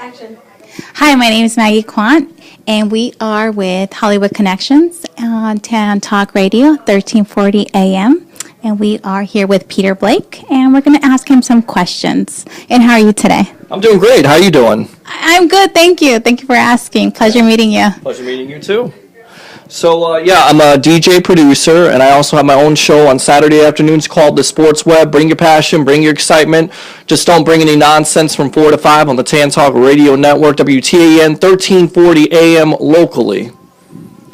Action. Hi, my name is Maggie Quant, and we are with Hollywood Connections on Tan Talk Radio, 1340 AM. And we are here with Peter Blake, and we're going to ask him some questions. And how are you today? I'm doing great. How are you doing? I'm good, thank you. Thank you for asking. Pleasure meeting you. Pleasure meeting you too. So, I'm a DJ producer, and I also have my own show on Saturday afternoons called The Sports Web. Bring your passion, bring your excitement. Just don't bring any nonsense from 4 to 5 on the Tan Talk Radio Network, WTAN, 1340 AM locally.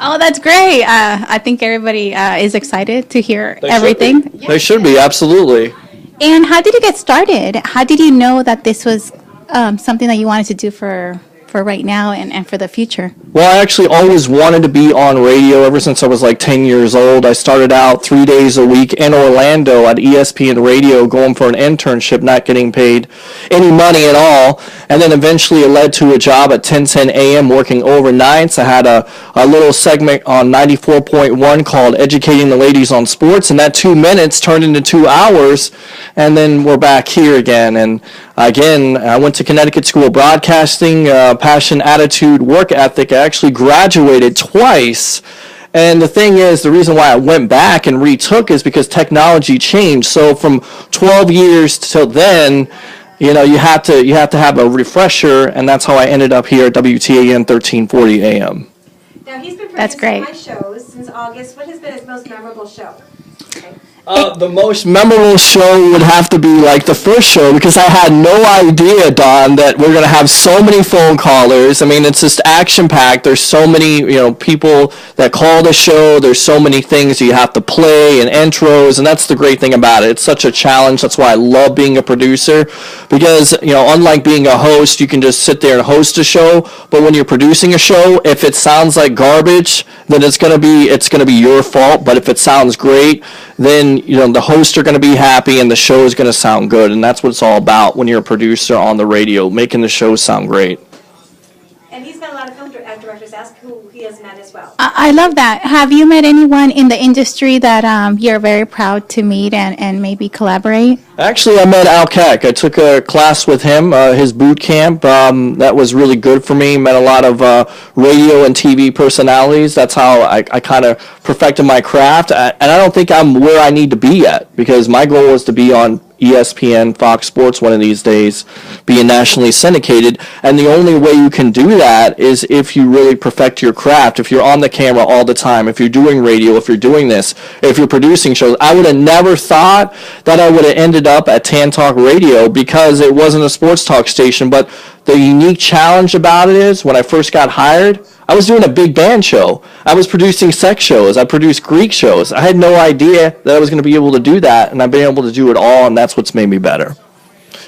Oh, that's great. I think everybody is excited to hear everything. They should be, absolutely. And how did you get started? How did you know that this was something that you wanted to do for right now and for the future? Well, I actually always wanted to be on radio ever since I was like 10 years old. I started out 3 days a week in Orlando at ESPN Radio going for an internship, not getting paid any money at all. And then eventually it led to a job at 1010 AM working overnights. I had a little segment on 94.1 called Educating the Ladies on Sports, and that 2 minutes turned into 2 hours, and then we're back here again. And again, I went to Connecticut School of Broadcasting, passion, attitude, work ethic. I actually graduated twice. And the thing is, the reason why I went back and retook is because technology changed. So from 12 years till then, you have to have a refresher, and that's how I ended up here at WTAN 1340 AM. Now, he's been That's producing great. my shows since August. What has been his most memorable show? Okay. The most memorable show would have to be like the first show, because I had no idea, Don, that we're going to have so many phone callers. I mean, it's just action-packed. There's so many, people that call the show. There's so many things you have to play and intros, and that's the great thing about it. It's such a challenge. That's why I love being a producer, because, unlike being a host, you can just sit there and host a show, but when you're producing a show, if it sounds like garbage, then it's going to be your fault. But if it sounds great, then the hosts are going to be happy and the show is going to sound good. And that's what it's all about when you're a producer on the radio, making the show sound great. And he's met a lot of film directors. Ask who he has met as well. I love that. Have you met anyone in the industry that you're very proud to meet and maybe collaborate? Actually, I met Al Keck. I took a class with him, his boot camp. That was really good for me. Met a lot of radio and TV personalities. That's how I kind of perfected my craft. And I don't think I'm where I need to be yet, because my goal is to be on ESPN, Fox Sports one of these days, being nationally syndicated. And the only way you can do that is if you really perfect your craft, if you're on the camera all the time, if you're doing radio, if you're doing this, if you're producing shows. I would have never thought that I would have ended up at Tan Talk Radio, because it wasn't a sports talk station. But the unique challenge about it is, when I first got hired, I was doing a big band show. I was producing sex shows. I produced Greek shows. I had no idea that I was going to be able to do that, and I've been able to do it all, and that's what's made me better.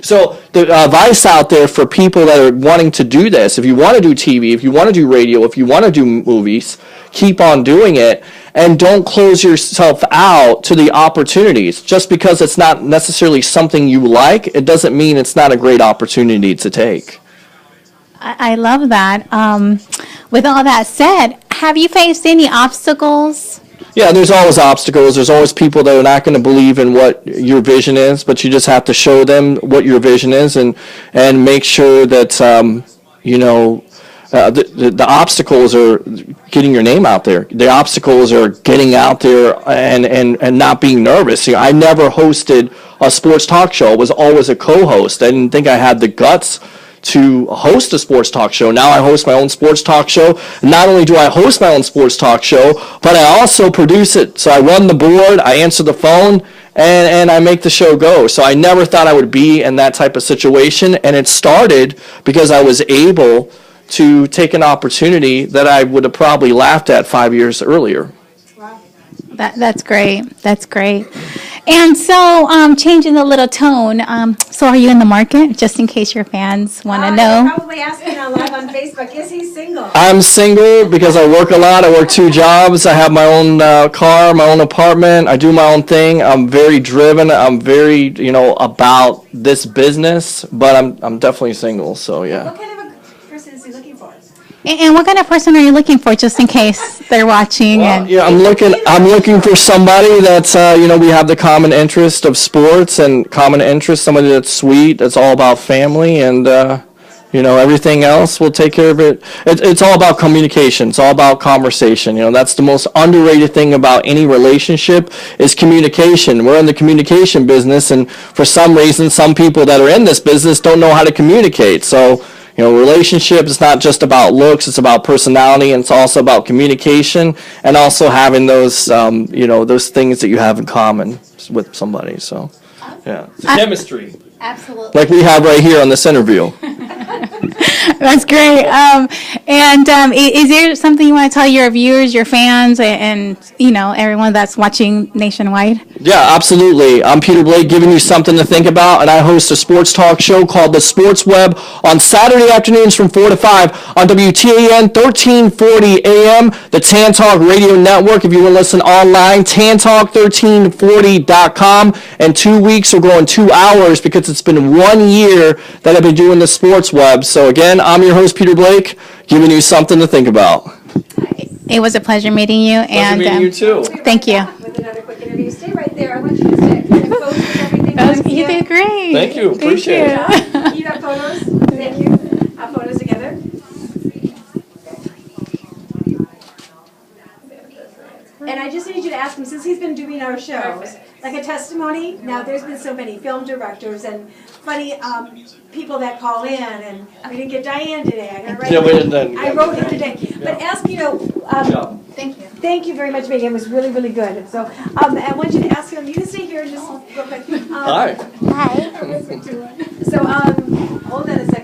So the advice out there for people that are wanting to do this, if you want to do TV, if you want to do radio, if you want to do movies, keep on doing it, and don't close yourself out to the opportunities. Just because it's not necessarily something you like, it doesn't mean it's not a great opportunity to take. I love that. With all that said, have you faced any obstacles? Yeah, there's always obstacles. There's always people that are not going to believe in what your vision is, but you just have to show them what your vision is, and make sure that the obstacles are getting your name out there. The obstacles are getting out there and not being nervous. I never hosted a sports talk show. I was always a co-host. I didn't think I had the guts to host a sports talk show. Now I host my own sports talk show. Not only do I host my own sports talk show, but I also produce it. So I run the board, I answer the phone, and I make the show go. So I never thought I would be in that type of situation, and it started because I was able to take an opportunity that I would have probably laughed at 5 years earlier. Wow. That's great. That's great. And so, changing the little tone, so are you in the market, just in case your fans want to know? They're probably asking now live on Facebook, is he single? I'm single because I work a lot. I work 2 jobs. I have my own car, my own apartment. I do my own thing. I'm very driven. I'm very, about this business, but I'm definitely single, so yeah. What kind of a person is he looking for? And what kind of person are you looking for, just in case they're watching? Well, yeah, I'm looking for somebody that's, we have the common interest of sports and common interest, somebody that's sweet, that's all about family, and, You know, everything else we'll take care of it. It's all about communication. It's all about conversation. You know, that's the most underrated thing about any relationship is communication. We're in the communication business, and for some reason, some people that are in this business don't know how to communicate. So, you know, relationships is not just about looks, it's about personality, and it's also about communication, and also having those, you know, those things that you have in common with somebody. So, yeah, it's chemistry, Absolutely. like we have right here on this interview. That's great. Is there something you want to tell your viewers, your fans, and you know everyone that's watching nationwide? Yeah, absolutely. I'm Peter Blake, giving you something to think about, and I host a sports talk show called The Sports Web on Saturday afternoons from 4 to 5 on WTAN 1340 AM, the Tan Talk Radio Network. If you want to listen online, tantalk1340.com. In 2 weeks, we're going 2 hours because it's been 1 year that I've been doing The Sports Web. So again, I'm your host, Peter Blake, giving you something to think about. It was a pleasure meeting you. Pleasure meeting you too. Thank you. With another quick interview. Stay right there. I want you to stay. Take photos with everything. You did great. Thank you. Appreciate it. You got photos? Thank you. Have photos together. And I just need you to ask him, since he's been doing our shows, like a testimony, now there's been so many film directors and funny people that call in, and we didn't get Diane today. I gotta write Yeah, we it. didn't. I wrote it today. But ask, you know, Thank you. thank you very much, Megan. It was really, really good. So I want you to ask him, you can stay here and just real quick. Hi. Hi. So, hold on a second.